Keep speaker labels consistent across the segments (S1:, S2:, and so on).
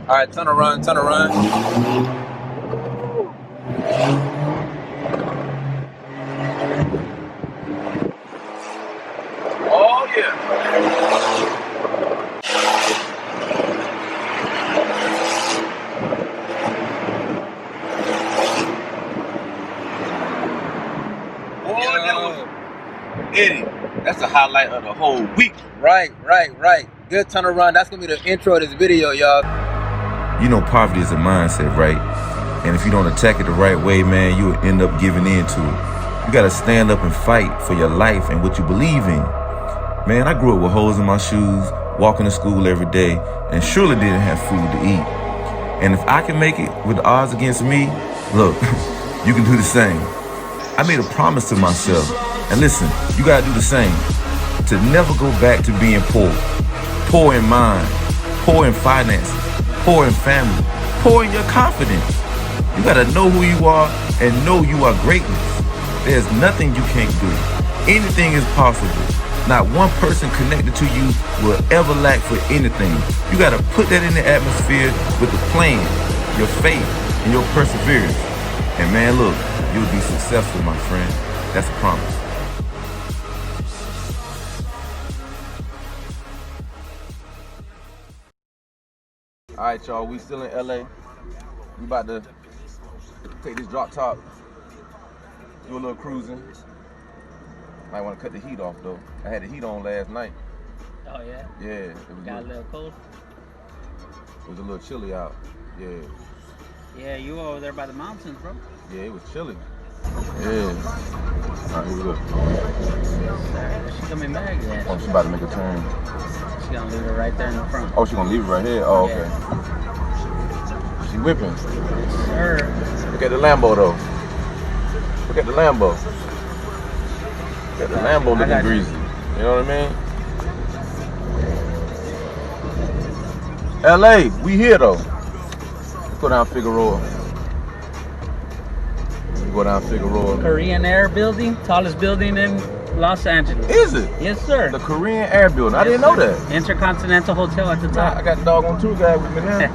S1: All right, turn around, turn around. Oh yeah. Boy, that was Eddie. That's the highlight of the whole week. Right. Good turnaround. That's gonna be the intro of this video, y'all.
S2: You know, poverty is a mindset, right? And if you don't attack it the right way, man, you will end up giving in to it. You gotta stand up and fight for your life and what you believe in. Man, I grew up with holes in my shoes, walking to school every day, and surely didn't have food to eat. And if I can make it with the odds against me, look, you can do the same. I made a promise to myself, and listen, you gotta do the same, to never go back to being poor. Poor in mind, poor in finances, poor in family, poor in your confidence. You gotta know who you are and know you are greatness. There's nothing you can't do. Anything is possible. Not one person connected to you will ever lack for anything. You gotta put that in the atmosphere with the plan, your faith, and your perseverance. And man, look, you'll be successful, my friend. That's a promise.
S1: All right, y'all, we still in LA. We about to take this drop top, do a little cruising. Might want to cut the heat off though. I had the heat on last night.
S3: Oh yeah?
S1: Yeah, it was
S3: Got a little cold?
S1: It was a little chilly out. Yeah.
S3: Yeah, you over there by the mountains, bro.
S1: Yeah, it was chilly. Yeah. All right, here we go.
S3: She coming back? Yeah.
S1: Oh, she's about to make a turn.
S3: She's gonna leave it right there in the front.
S1: Oh, she's gonna leave it right here? Oh, okay.
S3: Yeah.
S1: She whipping.
S3: Sure.
S1: Look at the Lambo though. Look at the Lambo. Look at the Lambo looking greasy. You know what I mean? LA, we here though. Let's go down Figueroa. Go down Figueroa.
S3: Korean Air building, tallest building in Los Angeles.
S1: Is it?
S3: Yes, sir.
S1: The Korean Air building. I didn't know that.
S3: Intercontinental Hotel at the top.
S1: I got the dog on tour guide with me now.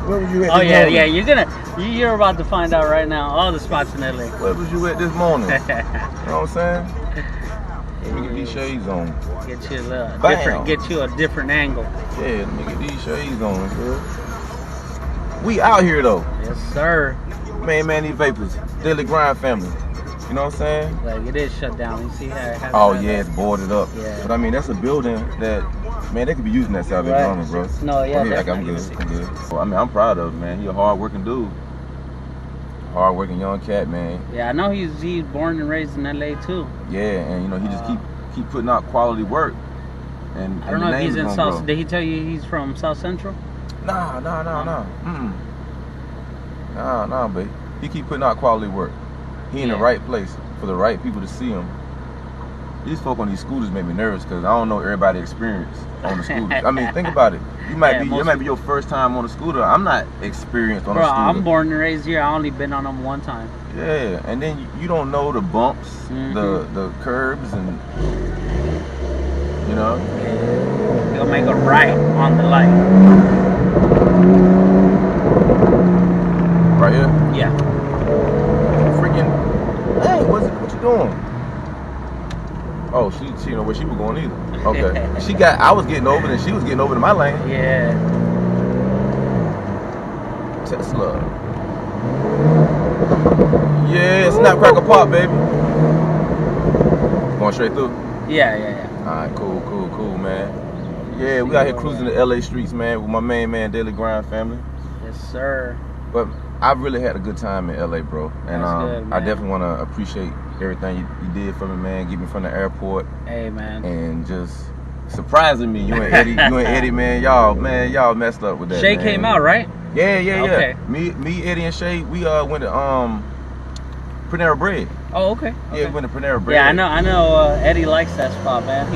S1: Where was you at
S3: Oh
S1: this
S3: yeah,
S1: morning?
S3: yeah. You're about to find out right now all the spots in LA.
S1: Where was you at this morning? You know what I'm saying? Let me get these shades on.
S3: Get you a little
S1: Bam.
S3: different. Get you a different angle.
S1: Yeah, let me get these shades on, girl. We out here though.
S3: Yes, sir.
S1: Man, Evapors. Daily grind family. You know what I'm saying?
S3: Like it is shut down. You see how it has.
S1: Oh yeah, it's boarded up.
S3: Yeah.
S1: But I mean, that's a building that, man, they could be using that Salvation Army, bro.
S3: No, yeah,
S1: I'm good. I'm good. Well, I mean, I'm proud of him, man. He a hard-working dude. Hard-working young cat, man.
S3: Yeah, I know he's born and raised in LA too.
S1: Yeah, and you know he just keep putting out quality work. And
S3: I don't know if he's in South. Did he tell you he's from South Central?
S1: Nah. Nah, babe. He keep putting out quality work. He in the right place for the right people to see him. These folk on these scooters make me nervous because I don't know everybody's experience on the scooters. I mean, think about it. It might be your first time on a scooter. I'm not experienced on a scooter.
S3: I'm born and raised here. I only been on them one time.
S1: Yeah, and then you don't know the bumps, the curbs, and you know.
S3: You'll make a right on the light.
S1: Right here?
S3: Yeah.
S1: Freaking, hey, what you doing? Oh, she didn't know where she was going either. Okay. I was getting over and she was getting over to my lane.
S3: Yeah.
S1: Tesla. Yeah, snapcracker pop, baby. Going straight through?
S3: Yeah.
S1: Alright, cool, man. Yeah, we out here cruising the LA streets, man, with my main man, Daily Grind family.
S3: Yes, sir.
S1: But I've really had a good time in LA, bro. And
S3: good,
S1: I definitely want to appreciate everything you did for me, man. Get me from the airport.
S3: Hey, man.
S1: And just surprising me. You and Eddie, man. Y'all messed up with that.
S3: Shay
S1: man.
S3: came out, right?
S1: Yeah.
S3: Okay.
S1: Me, Eddie, and Shay, we went to Panera Bread.
S3: Oh, okay.
S1: Yeah, we went to Panera Bread.
S3: Yeah, I know. Eddie likes that spot, man.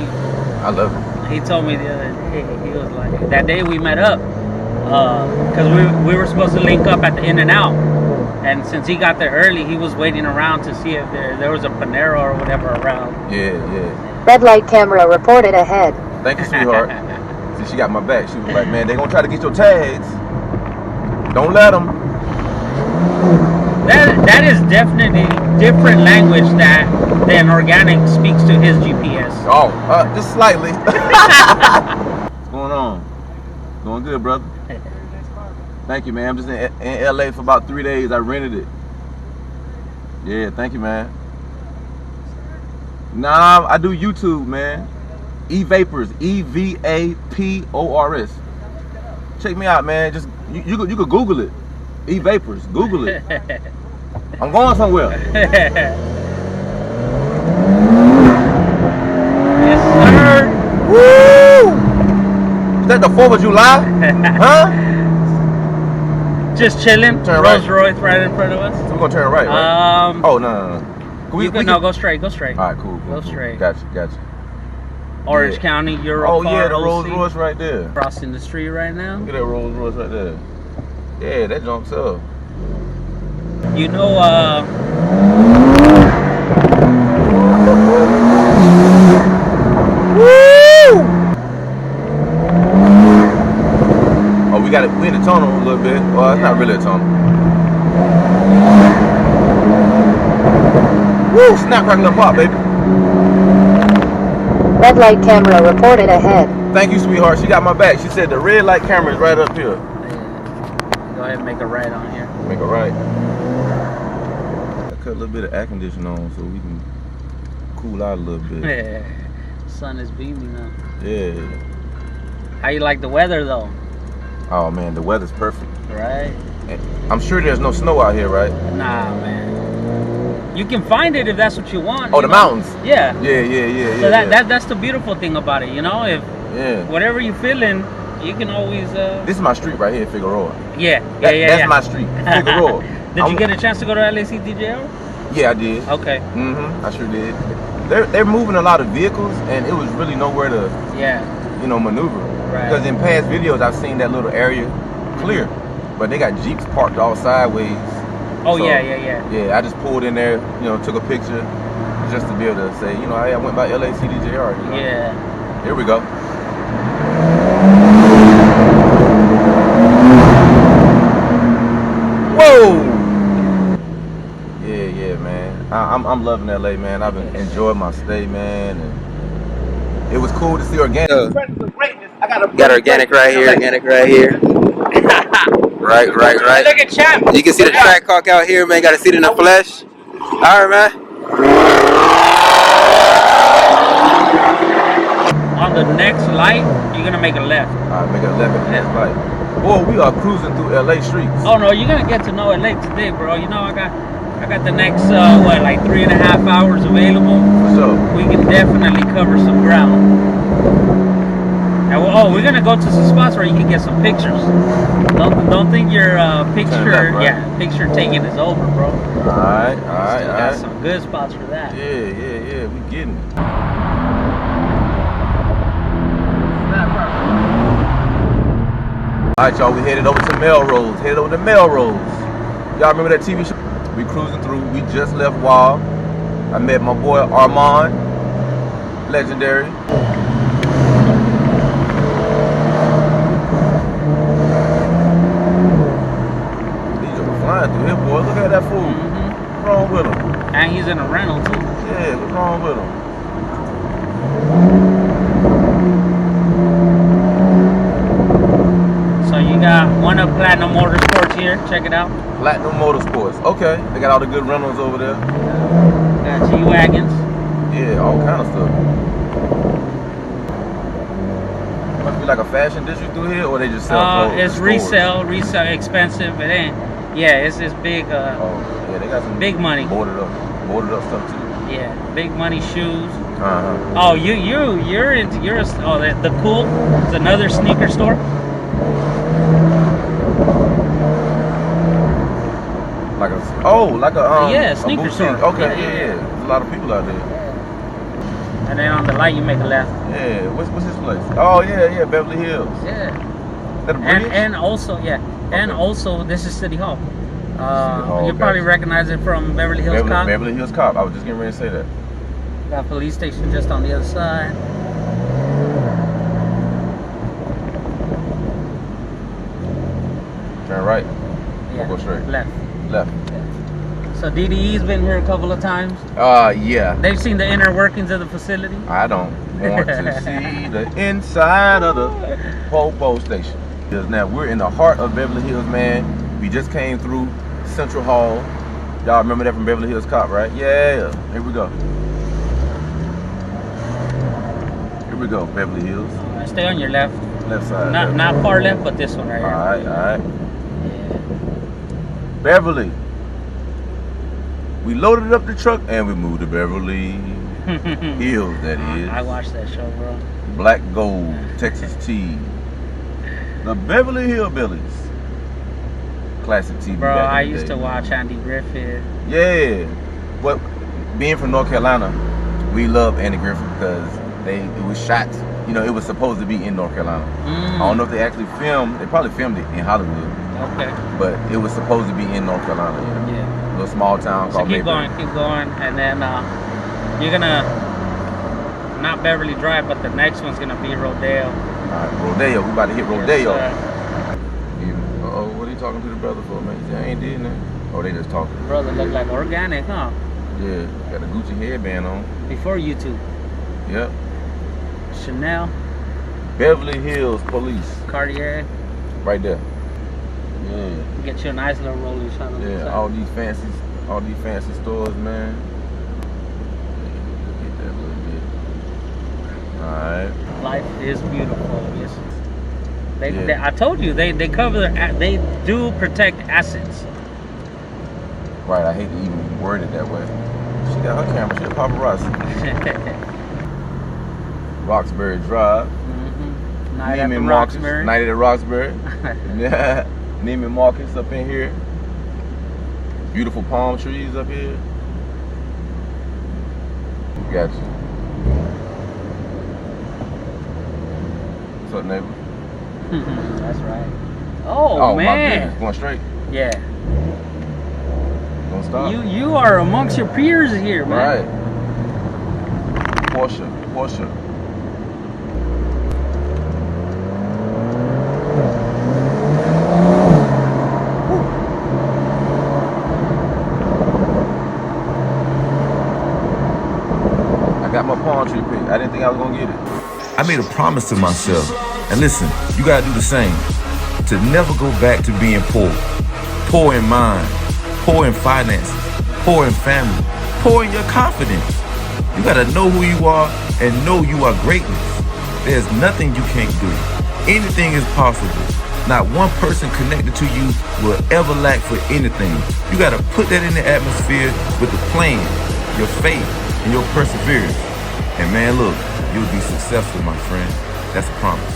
S1: I love it.
S3: He told me the other day. He was like, that day we met up, because we were supposed to link up at the In-N-Out, and since he got there early, he was waiting around to see if there was a Panera or whatever around.
S1: Yeah.
S4: Red light camera reported ahead.
S1: Thank you, sweetheart. See, she got my back. She was like, man, they gonna try to get your tags. Don't let them.
S3: That is definitely different language than Organik speaks to his GPS.
S1: Oh, just slightly. What's going on? Going good, brother. Thank you, man. I'm just in LA for about 3 days. I rented it. Yeah, thank you, man. Nah, I do YouTube, man. Evapors, Evapors. Check me out, man. Just you could Google it. Evapors, Google it. I'm going somewhere.
S3: Yes, sir.
S1: Woo! Is that the 4th of July? Huh?
S3: Just chilling.
S1: Turn
S3: Rolls
S1: right.
S3: Royce right in front of us.
S1: So we're gonna turn right, right? Oh no.
S3: No, go straight. Go straight.
S1: All right, cool.
S3: Go straight.
S1: Gotcha.
S3: Orange County, Euro.
S1: Oh yeah, the Rolls Royce right there.
S3: Crossing the street right now.
S1: Look at that Rolls Royce right there. Yeah, that jumps up.
S3: You know,
S1: Woo! Oh, we in the tunnel a little bit. Well, it's not really a tunnel. Woo! Snap, crackle, and pop, baby.
S4: Red light camera reported ahead.
S1: Thank you, sweetheart. She got my back. She said the red light camera is right up here.
S3: go ahead and make a right on here.
S1: Make a right. I cut a little bit of air conditioning on so we can cool out a little bit.
S3: Yeah. Sun is beaming up.
S1: Yeah.
S3: How you like the weather though?
S1: Oh man, the weather's perfect.
S3: Right?
S1: And I'm sure there's no snow out here, right?
S3: Nah, man. You can find it if that's what you want.
S1: Oh, the mountains.
S3: Yeah.
S1: Yeah.
S3: So that's the beautiful thing about it, you know. If
S1: yeah,
S3: whatever you're feeling, you can always.
S1: This is my street right here, Figueroa.
S3: Yeah.
S1: That's my street, Figueroa.
S3: Did you get a chance to go to LACDJR?
S1: Yeah, I did.
S3: Okay.
S1: I sure did. They're moving a lot of vehicles, and it was really nowhere to maneuver.
S3: Right.
S1: Because in past videos, I've seen that little area clear, but they got Jeeps parked all sideways.
S3: Oh,
S1: so,
S3: yeah.
S1: Yeah, I just pulled in there, took a picture just to be able to say, hey, I went by LACDJR.
S3: Yeah.
S1: Here we go. Whoa! Yeah, man. I'm loving LA, man. I've enjoyed my stay, man. And it was cool to see Organik. Got Organik right here. Organik right here. Right.
S3: Look at Champ.
S1: You can see the track hawk out here, man. Got to see it in the flesh. All right, man.
S3: On the next light, you're gonna make a left.
S1: All right, make a left at the next light. Boy, we are cruising through LA streets.
S3: Oh no, you're gonna get to know LA today, bro. I got the next 3.5 hours available.
S1: So
S3: we can definitely cover some ground. And we're gonna go to some spots where you can get some pictures. Don't think your picture taking is over, bro.
S1: All right.
S3: Got some good spots for that.
S1: Yeah. We getting it. All right, y'all. We headed over to Melrose. Y'all remember that TV show? We cruising through. We just left WAW. I met my boy Armand, legendary. Flying through here, boy. Look at that fool. What's wrong with him?
S3: And he's in a rental too.
S1: Yeah, what's wrong with him?
S3: So you got one of Platinum Motorsports here. Check it out.
S1: Platinum Motorsports. Okay, they got all the good rentals over there.
S3: Got G-Wagons.
S1: Yeah, all kind of stuff. Must be like a fashion district through here, or they just sell clothes?
S3: It's resale, expensive. It ain't. Yeah, it's big.
S1: Yeah, they got some
S3: big money.
S1: Boarded up stuff too.
S3: Yeah, big money shoes.
S1: Uh-huh.
S3: Oh, you're into the Cool. It's another sneaker store.
S1: Like a
S3: sneaker store.
S1: Okay, yeah. There's a lot of people out there.
S3: And then on the light you make a left.
S1: Yeah, what's this place? Oh yeah, Beverly Hills.
S3: Yeah.
S1: Is that a bridge?
S3: And also and also this is City Hall. You probably recognize it from Beverly Hills Cop.
S1: Beverly Hills Cop. I was just getting ready to say that.
S3: Got a police station just on the other side.
S1: Turn right.
S3: Yeah.
S1: Or go straight.
S3: Left.
S1: Left.
S3: So DDE's been here a couple of times.
S1: Yeah.
S3: They've seen the inner workings of the facility.
S1: I don't want to see the inside of the Popo station. Because now we're in the heart of Beverly Hills, man. We just came through Central Hall. Y'all remember that from Beverly Hills Cop, right? Yeah. Here we go. Here we go, Beverly Hills.
S3: Stay on your left.
S1: Left side.
S3: Not far left, but this one right here.
S1: Alright. Beverly. We loaded up the truck and we moved to Beverly Hills, that is.
S3: I watched that show, bro.
S1: Black Gold, Texas Tea. The Beverly Hillbillies. Classic TV.
S3: Bro,
S1: back in
S3: I
S1: the
S3: used
S1: day.
S3: to watch Andy Griffith.
S1: Yeah. But being from North Carolina, we love Andy Griffith because it was shot, you know, it was supposed to be in North Carolina. I don't know if they actually filmed, they probably filmed it in Hollywood.
S3: Okay.
S1: But it was supposed to be in North Carolina,
S3: Yeah.
S1: A little small town
S3: So
S1: called
S3: keep
S1: Mayberry.
S3: going, and then you're gonna not Beverly Drive, but the next one's gonna be Rodeo.
S1: Alright, Rodeo, we about to hit Rodeo.
S3: Yes,
S1: What are you talking to the brother for, man? He ain't did nothing. Oh, they just talking.
S3: brother look like Organik, huh?
S1: Yeah, got a Gucci headband on.
S3: Before YouTube.
S1: Yep.
S3: Chanel,
S1: Beverly Hills Police,
S3: Cartier,
S1: right there. Yeah,
S3: get you a nice little rolling shot.
S1: yeah. All these fancy stores, man. Get that little bit. All right.
S3: Life is beautiful. Yes.
S1: Yeah.
S3: I told you they cover they do protect assets.
S1: Right. I hate to even word it that way. She got her camera. She a paparazzi. Roxbury Drive.
S3: Night at the
S1: Neiman
S3: Roxbury.
S1: Night at the Roxbury. Yeah. Neiman Marcus up in here. Beautiful palm trees up here. Got you. What's up, neighbor?
S3: That's right. Oh
S1: my
S3: man.
S1: goodness. Going straight.
S3: Yeah.
S1: Don't stop.
S3: You are amongst your peers here, man.
S1: Right. Porsche. I got my palm tree pick. I didn't think I was gonna get it.
S2: I made a promise to myself, and listen, you gotta do the same, to never go back to being poor. Poor in mind, poor in finances, poor in family, poor in your confidence. You gotta know who you are and know you are greatness. There's nothing you can't do. Anything is possible. Not one person connected to you will ever lack for anything. You gotta put that in the atmosphere with the plan, your faith, and your perseverance. And man, look, you'll be successful, my friend. That's a promise.